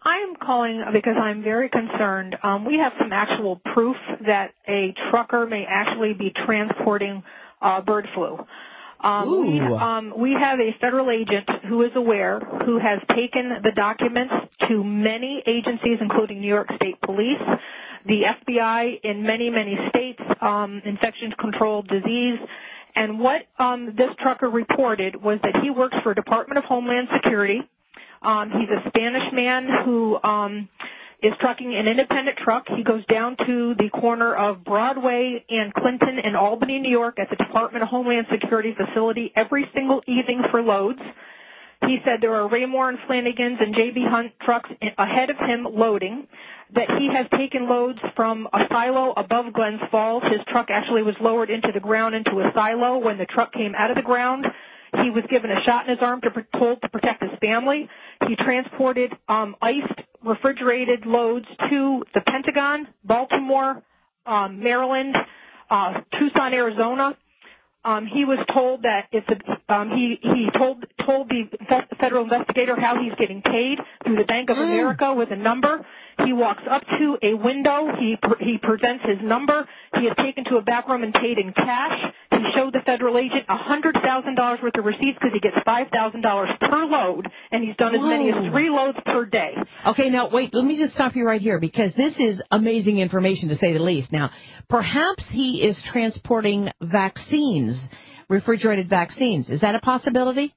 I'm calling because I'm very concerned. We have some actual proof that a trucker may actually be transporting bird flu. We have a federal agent who is aware, who has taken the documents to many agencies, including New York State Police, the FBI in many, many states, infection control, disease. And what this trucker reported was that he works for Department of Homeland Security. He's a Spanish man who is trucking an independent truck. He goes down to the corner of Broadway and Clinton in Albany, New York at the Department of Homeland Security facility every single evening for loads. He said there are Raymore and Flanagan's and J.B. Hunt trucks ahead of him loading, that he has taken loads from a silo above Glens Falls. His truck actually was lowered into the ground into a silo. When the truck came out of the ground, he was given a shot in his arm told to protect his family. He transported iced, refrigerated loads to the Pentagon, Baltimore, Maryland, Tucson, Arizona. He was told that he told the federal investigator how he's getting paid through the Bank of America with a number. He walks up to a window. He presents his number. He is taken to a back room and paid in cash. He showed the federal agent $100,000 worth of receipts because he gets $5,000 per load, and he's done as many as 3 loads per day. Okay, now wait, let me just stop you right here because this is amazing information to say the least. Now, perhaps he is transporting vaccines, refrigerated vaccines. Is that a possibility?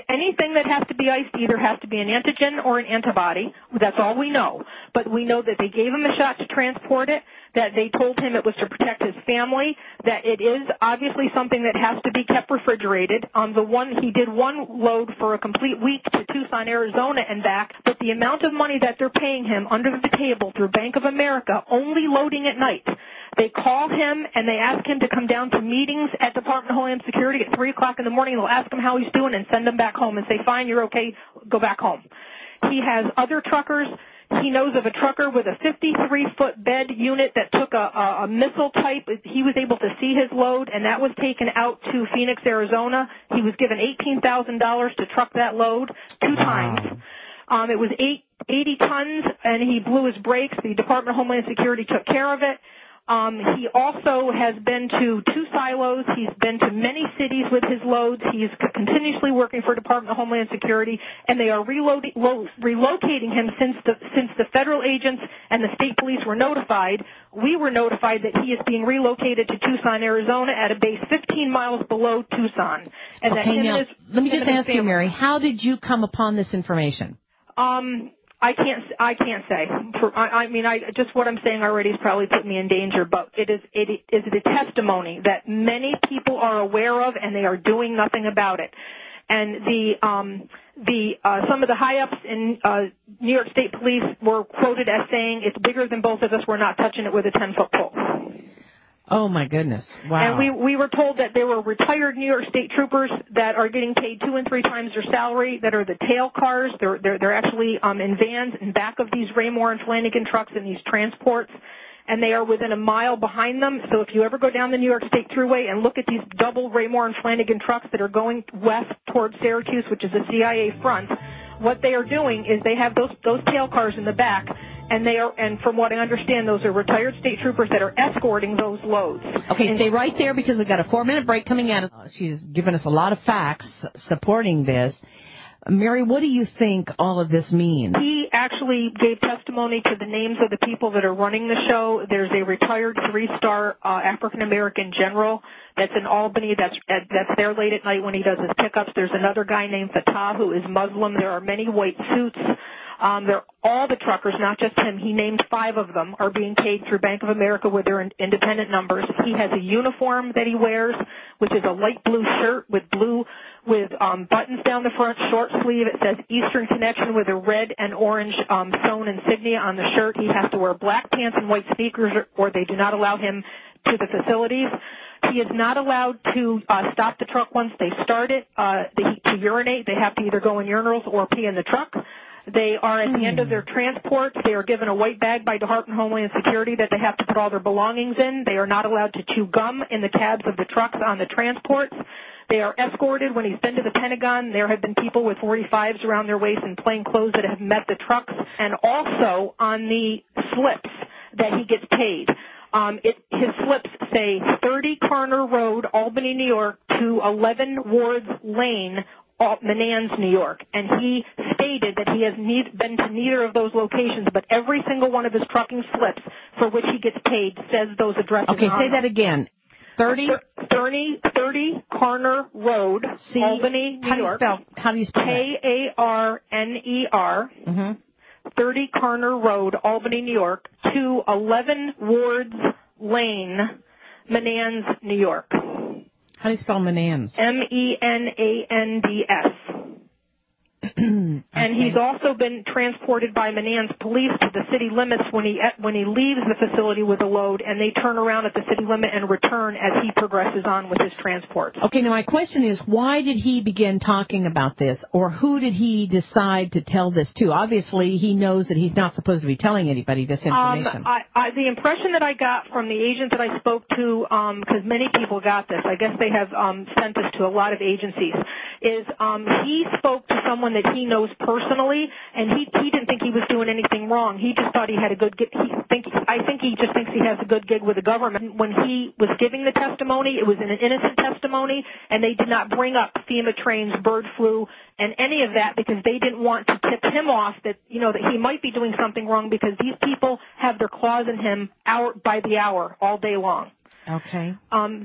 Anything that has to be iced either has to be an antigen or an antibody. That's all we know. But we know that they gave him a shot to transport it, that they told him it was to protect his family, that it is obviously something that has to be kept refrigerated. He did 1 load for a complete week to Tucson, Arizona and back, but the amount of money that they're paying him under the table through Bank of America, only loading at night. They call him and they ask him to come down to meetings at Department of Homeland Security at 3 o'clock in the morning. They'll ask him how he's doing and send him back home and say, fine, you're okay, go back home. He has other truckers. He knows of a trucker with a 53-foot bed unit that took a missile type. He was able to see his load, and that was taken out to Phoenix, Arizona. He was given $18,000 to truck that load 2 times. It was 80 tons, and he blew his brakes. The Department of Homeland Security took care of it. He also has been to 2 silos. He's been to many cities with his loads. He's continuously working for Department of Homeland Security, and they are relocating him since the federal agents and the state police were notified. We were notified that he is being relocated to Tucson, Arizona at a base 15 miles below Tucson. And okay, now, let me just ask you, Mary, how did you come upon this information? I can't say. Just what I'm saying already has probably put me in danger, but it is a testimony that many people are aware of, and they are doing nothing about it. And some of the high-ups in New York State Police were quoted as saying, "It's bigger than both of us. We're not touching it with a 10-foot pole." Oh, my goodness. Wow. And we were told that there were retired New York State troopers that are getting paid 2 and 3 times their salary, that are the tail cars. They're actually in vans in back of these Raymore and Flanagan trucks in these transports, and they are within a mile behind them. So if you ever go down the New York State Thruway and look at these double Raymore and Flanagan trucks that are going west towards Syracuse, which is a CIA front, what they are doing is they have those tail cars in the back, and from what I understand, those are retired state troopers that are escorting those loads. Okay, stay right there because we've got a 4-minute break coming at us. She's given us a lot of facts supporting this. Mary, what do you think all of this means? He actually gave testimony to the names of the people that are running the show. There's a retired 3-star African-American general that's in Albany that's there late at night when he does his pickups. There's another guy named Fatah who is Muslim. There are many white suits. All the truckers, not just him, he named 5 of them, are being paid through Bank of America with their independent numbers. He has a uniform that he wears, which is a light blue shirt with buttons down the front, short sleeve. It says Eastern Connection with a red and orange sewn insignia on the shirt. He has to wear black pants and white sneakers, or they do not allow him to the facilities. He is not allowed to stop the truck once they start it to urinate. They have to either go in urinals or pee in the truck. They are at the end of their transports. They are given a white bag by Department of Homeland Security that they have to put all their belongings in. They are not allowed to chew gum in the cabs of the trucks on the transports. They are escorted when he's been to the Pentagon. There have been people with 45s around their waist in plain clothes that have met the trucks, and also on the slips that he gets paid. His slips say 30 Carner Road, Albany, New York, to 11 Wards Lane, Menands, New York. And he stated that he has been to neither of those locations, but every single one of his trucking slips for which he gets paid says those addresses. Okay, say that again. 30 Carner Road, Albany, New York. How do you spell that? Karner. 30 Carner Road, Albany, New York, to 11 Wards Lane, Menands, New York. How do you spell Menands? Menands. And he's also been transported by Menands police to the city limits when he leaves the facility with a load, and they turn around at the city limit and return as he progresses on with his transports. Okay, now my question is, why did he begin talking about this, or who did he decide to tell this to? Obviously, he knows that he's not supposed to be telling anybody this information. The impression that I got from the agent that I spoke to, because many people got this, I guess they have sent this to a lot of agencies, is he spoke to someone that he knows personally, and he didn't think he was doing anything wrong. He just thought he had a good gig. I think he just thinks he has a good gig with the government. When he was giving the testimony, it was an innocent testimony, and they did not bring up FEMA trains, bird flu, and any of that because they didn't want to tip him off that, that he might be doing something wrong because these people have their claws in him hour by the hour, all day long. Okay.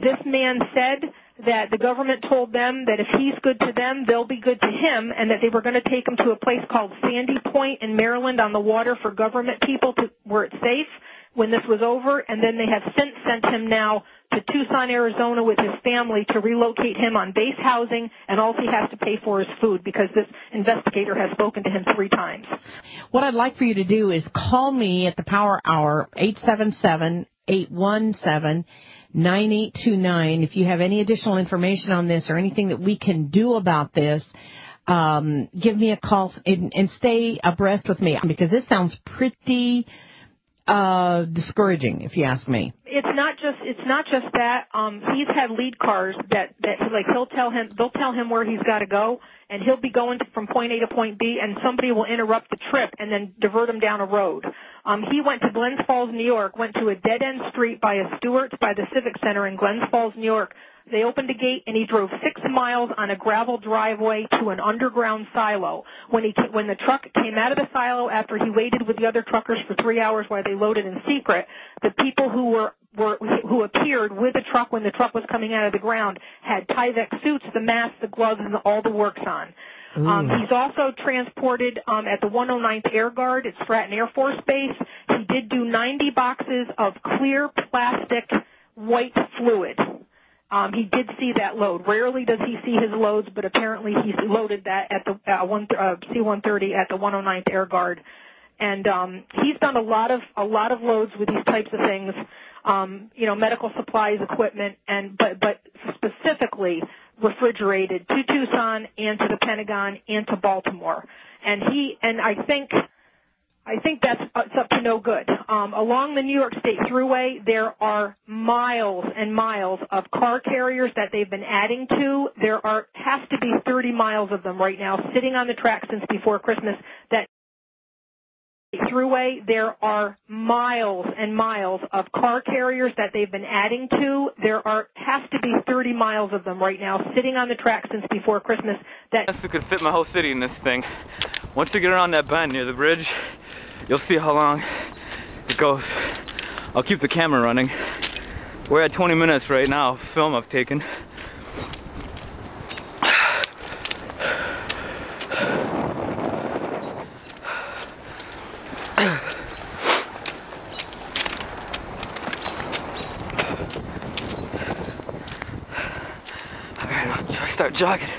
This man said that the government told them that if he's good to them, they'll be good to him, and that they were going to take him to a place called Sandy Point in Maryland on the water for government people where it's safe when this was over, and then they have since sent him now to Tucson, Arizona with his family to relocate him on base housing, and all he has to pay for is food because this investigator has spoken to him 3 times. What I'd like for you to do is call me at the Power Hour, 877-817-9829. If you have any additional information on this or anything that we can do about this, give me a call and stay abreast with me because this sounds pretty discouraging, if you ask me. It's not just that. He's had lead cars that like they'll tell him where he's got to go, and he'll be going from point A to point B, and somebody will interrupt the trip and then divert him down a road. He went to Glens Falls, New York, went to a dead-end street by a Stewart's by the Civic Center in Glens Falls, New York. They opened a gate, and he drove 6 miles on a gravel driveway to an underground silo. When the truck came out of the silo after he waited with the other truckers for 3 hours while they loaded in secret, the people who appeared with the truck when the truck was coming out of the ground had Tyvek suits, the mask, the gloves, and all the works on. He's also transported at the 109th Air Guard at Stratton Air Force Base. He did do 90 boxes of clear plastic white fluid. He did see that load. Rarely does he see his loads, but apparently he loaded that at the C-130 at the 109th Air Guard. And he's done a lot of loads with these types of things, medical supplies, equipment, but specifically refrigerated to Tucson and to the Pentagon and to Baltimore. And I think that's it's up to no good. Along the New York State Thruway, there are miles and miles of car carriers that they've been adding to. There has to be 30 miles of them right now sitting on the track since before Christmas. That Thruway, there are miles and miles of car carriers that they've been adding to. Has to be 30 miles of them right now sitting on the track since before Christmas. That could fit my whole city in this thing. Once you get around that bend near the bridge, you'll see how long it goes. I'll keep the camera running. We're at 20 minutes right now, film I've taken. Alright, I'll try to start jogging.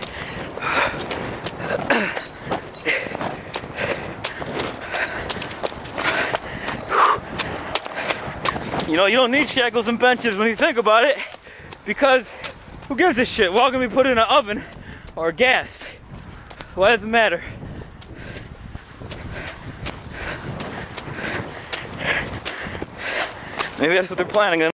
You don't need shackles and benches when you think about it, because who gives a shit? We're all gonna be put in an oven or gas. Why does it matter? Maybe that's what they're planning on.